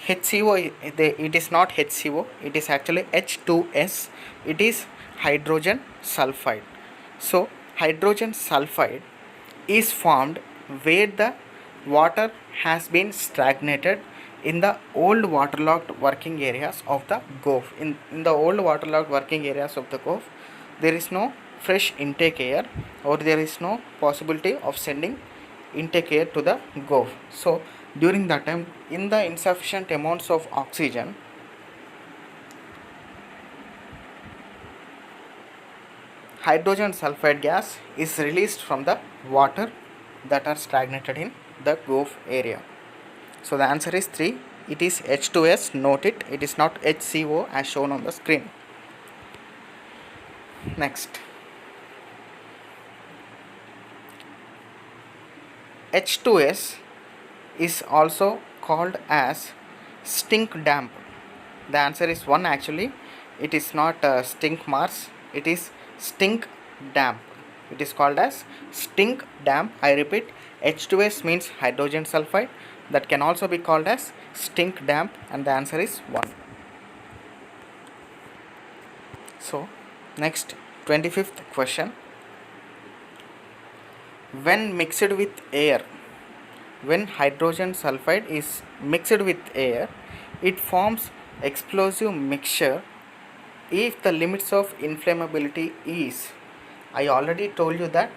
HCO, it is not HCO, it is actually H2S. It is hydrogen sulfide. So hydrogen sulfide is formed where the water has been stagnated in the old waterlogged working areas of the Gulf. In the old waterlogged working areas of the Gulf, there is no fresh intake air, or there is no possibility of sending intake air to the Gulf. So during that time, in the insufficient amounts of oxygen, hydrogen sulfide gas is released from the water that are stagnated in the Gulf area. So the answer is 3. It is H2S. Note it. It is not HCO as shown on the screen. Next. H2S is also called as stink damp. The answer is 1 actually. It is not stink Mars. It is stink damp. It is called as stink damp. I repeat, H2S means hydrogen sulfide. That can also be called as stink damp, and the answer is 1. So next, 25th question. When mixed with air, when hydrogen sulfide is mixed with air, it forms explosive mixture if the limits of inflammability is, I already told you that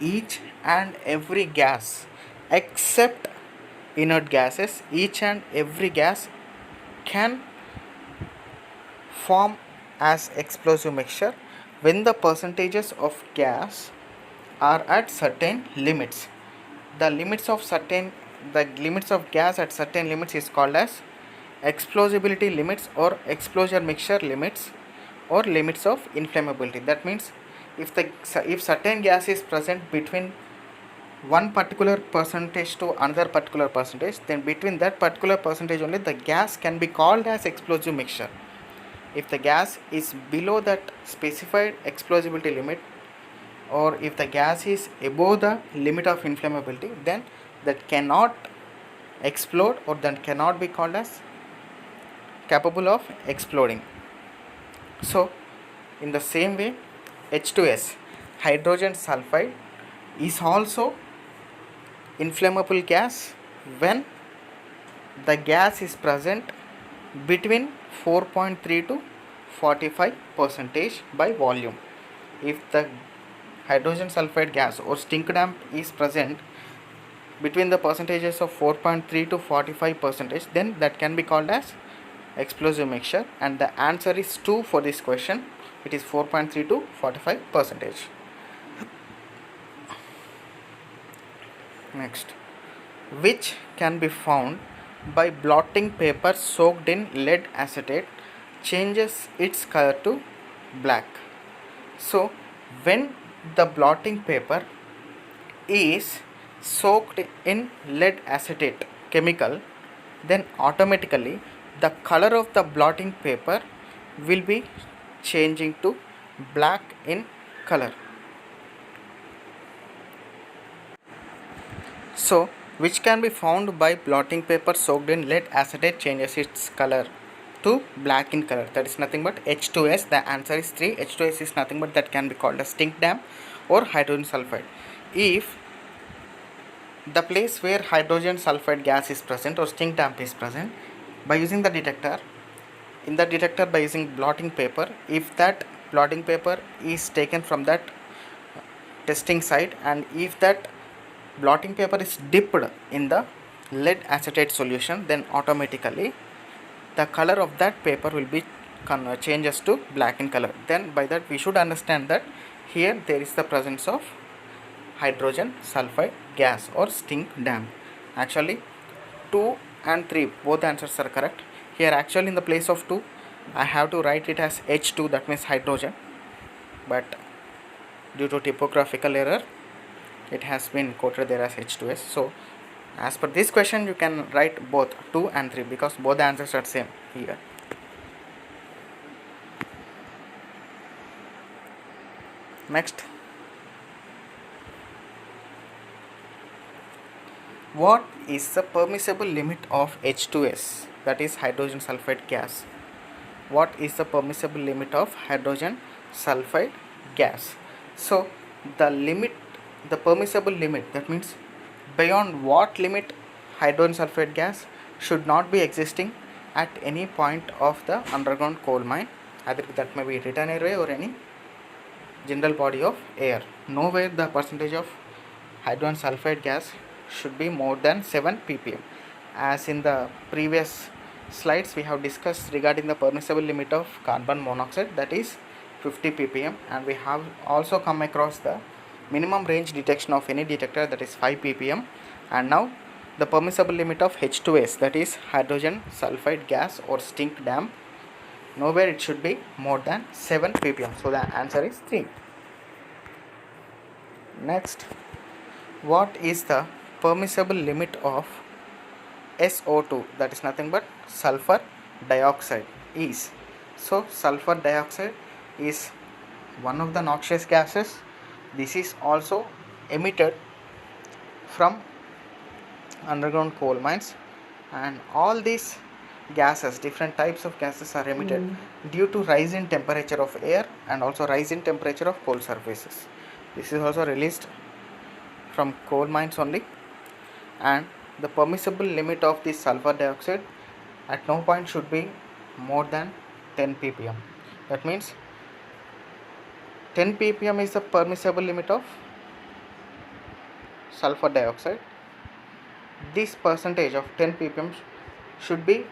each and every gas except inert gases, each and every gas can form as explosive mixture when the percentages of gas are at certain limits. The limits of gas at certain limits is called as explosibility limits or exposure mixture limits or limits of inflammability. That means if certain gas is present between one particular percentage to another particular percentage, then between that particular percentage only the gas can be called as explosive mixture. If the gas is below that specified explosibility limit, or if the gas is above the limit of inflammability, then that cannot explode, or that cannot be called as capable of exploding. So in the same way, H2S, hydrogen sulfide, is also inflammable gas when the gas is present between 4.3 to 45% by volume. If the hydrogen sulfide gas or stink damp is present between the percentages of 4.3 to 45%, then that can be called as explosive mixture, and the answer is 2 for this question. It is 4.3 to 45%. Next, which can be found by blotting paper soaked in lead acetate changes its color to black. So when the blotting paper is soaked in lead acetate chemical, then automatically the color of the blotting paper will be changing to black in color. So which can be found by blotting paper soaked in lead acetate changes its color to black in color. That is nothing but H2S. The answer is 3. H2S is nothing but that can be called as stink damp or hydrogen sulfide. If the place where hydrogen sulfide gas is present or stink damp is present, by using the detector, in the detector by using blotting paper, if that blotting paper is taken from that testing site, and if that blotting paper is dipped in the lead acetate solution, then automatically the color of that paper will be changes to black in color. Then by that we should understand that here there is the presence of hydrogen sulfide gas or stink damp. Actually 2 and 3 both answers are correct. Here actually in the place of 2 I have to write it as H2, that means hydrogen, but due to typographical error it has been quoted there as H2S. So as per this question you can write both 2 and 3 because both the answers are same here. Next, What is the permissible limit of H2S, that is hydrogen sulfide gas? What is the permissible limit of hydrogen sulfide gas? So the permissible limit, that means beyond what limit hydrogen sulfide gas should not be existing at any point of the underground coal mine, either that may be return airway or any general body of air. Nowhere the percentage of hydrogen sulfide gas should be more than 7 ppm. As in the previous slides we have discussed regarding the permissible limit of carbon monoxide, that is 50 ppm, and we have also come across the minimum range detection of any detector, that is 5 ppm, and now the permissible limit of H2S, that is hydrogen sulfide gas or stink damp, nowhere it should be more than 7 ppm. So the answer is 3. Next, what is the permissible limit of SO2, that is nothing but sulfur dioxide is? So sulfur dioxide is one of the noxious gases. This is also emitted from underground coal mines, and all these gases, different types of gases, are emitted due to rise in temperature of air and also rise in temperature of coal surfaces. This is also released from coal mines only, and the permissible limit of this sulfur dioxide at no point should be more than 10 ppm. That means 10 ppm is the permissible limit of sulfur dioxide. This percentage of 10 ppm should be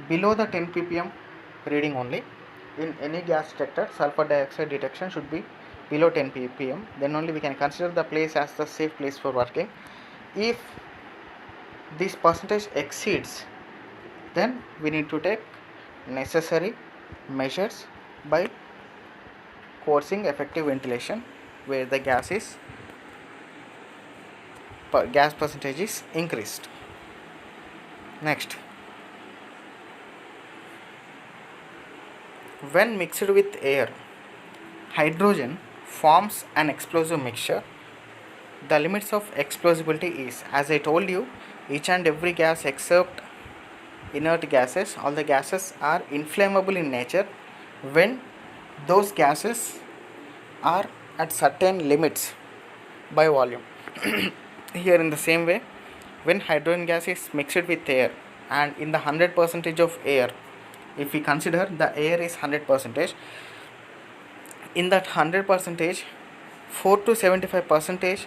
below the 10 ppm reading only. In any gas detector, sulfur dioxide detection should be below 10 ppm. Then only we can consider the place as the safe place for working. If this percentage exceeds, then we need to take necessary measures by coercing effective ventilation, where the gas percentage is increased. Next, when mixed with air, hydrogen forms an explosive mixture. The limits of explosibility is, as I told you, each and every gas except inert gases, all the gases are inflammable in nature when those gases are at certain limits by volume. Here in the same way, when hydrogen gas is mixed with air, and in the 100% of air, if we consider the air is 100%, in that 100%, 4 to 75%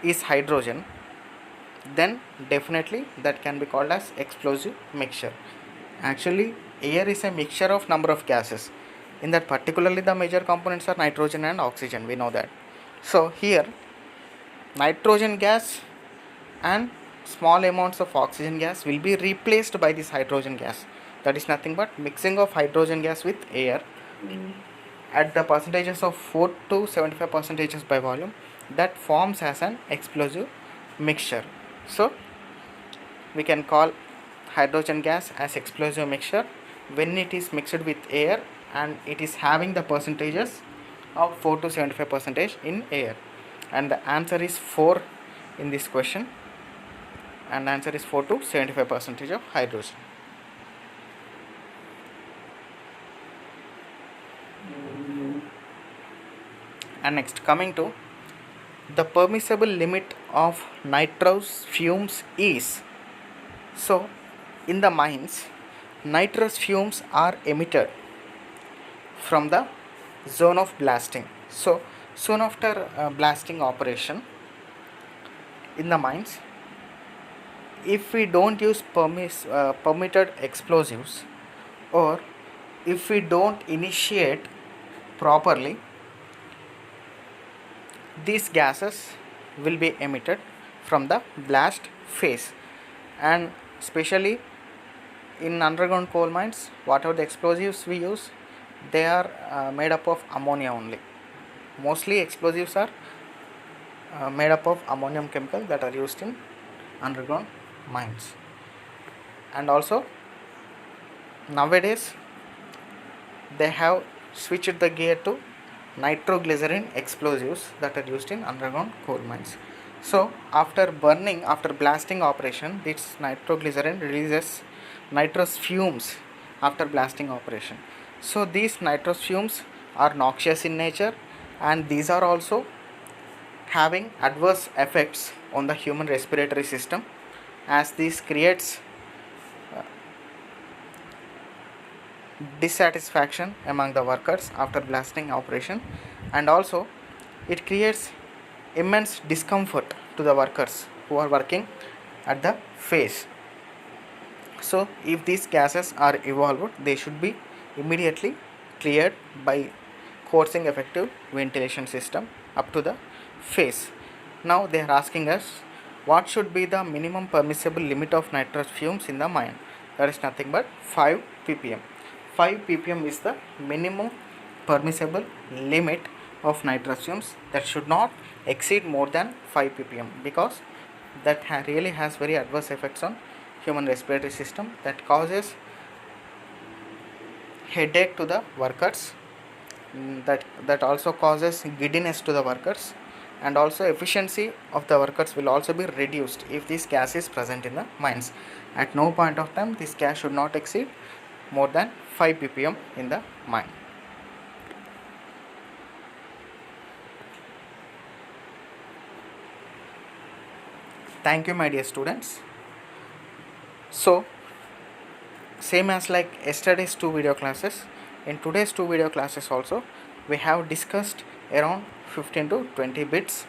is hydrogen, then definitely that can be called as explosive mixture. Actually, air is a mixture of number of gases. In that particularly the major components are nitrogen and oxygen, we know that. So here nitrogen gas and small amounts of oxygen gas will be replaced by this hydrogen gas. That is nothing but mixing of hydrogen gas with air at the percentages of 4 to 75% by volume, that forms as an explosive mixture. So we can call hydrogen gas as explosive mixture when it is mixed with air and it is having the percentages of 4 to 75% in air. And the answer is 4 in this question, and the answer is 4 to 75% of hydrogen. And next, coming to the permissible limit of nitrous fumes is. So in the mines, nitrous fumes are emitted from the zone of blasting. So soon after blasting operation in the mines, if we don't use permitted explosives, or if we don't initiate properly, these gases will be emitted from the blast phase. And especially in underground coal mines, whatever the explosives we use, they are made up of ammonia only. Mostly explosives are made up of ammonium chemical that are used in underground mines. And also nowadays they have switched the gear to nitroglycerin explosives that are used in underground coal mines. So after burning, after blasting operation, this nitroglycerin releases nitrous fumes after blasting operation. So these nitrous fumes are noxious in nature, and these are also having adverse effects on the human respiratory system, as this creates dissatisfaction among the workers after blasting operation, and also it creates immense discomfort to the workers who are working at the face. So if these gases are evolved, they should be immediately cleared by coursing effective ventilation system up to the face. Now they are asking us, what should be the minimum permissible limit of nitrous fumes in the mine? That is nothing but 5 ppm. 5 ppm is the minimum permissible limit of nitrous fumes, that should not exceed more than 5 ppm, because that really has very adverse effects on human respiratory system, that causes headache to the workers, that also causes giddiness to the workers, and also efficiency of the workers will also be reduced if this gas is present in the mines. At no point of time this gas should not exceed more than 5 ppm in the mine. Thank you, my dear students. So same as like yesterday's 2 video classes, in today's 2 video classes also we have discussed around 15 to 20 bits.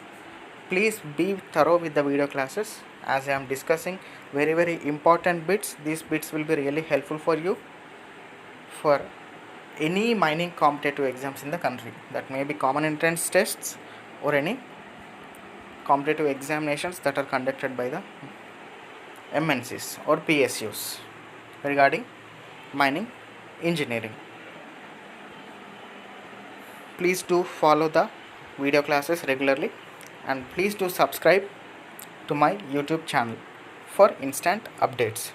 Please be thorough with the video classes, as I am discussing very important bits. These bits will be really helpful for you for any mining competitive exams in the country, that may be common entrance tests or any competitive examinations that are conducted by the MNCs or PSUs regarding mining engineering. Please do follow the video classes regularly, and please do subscribe to my YouTube channel for instant updates.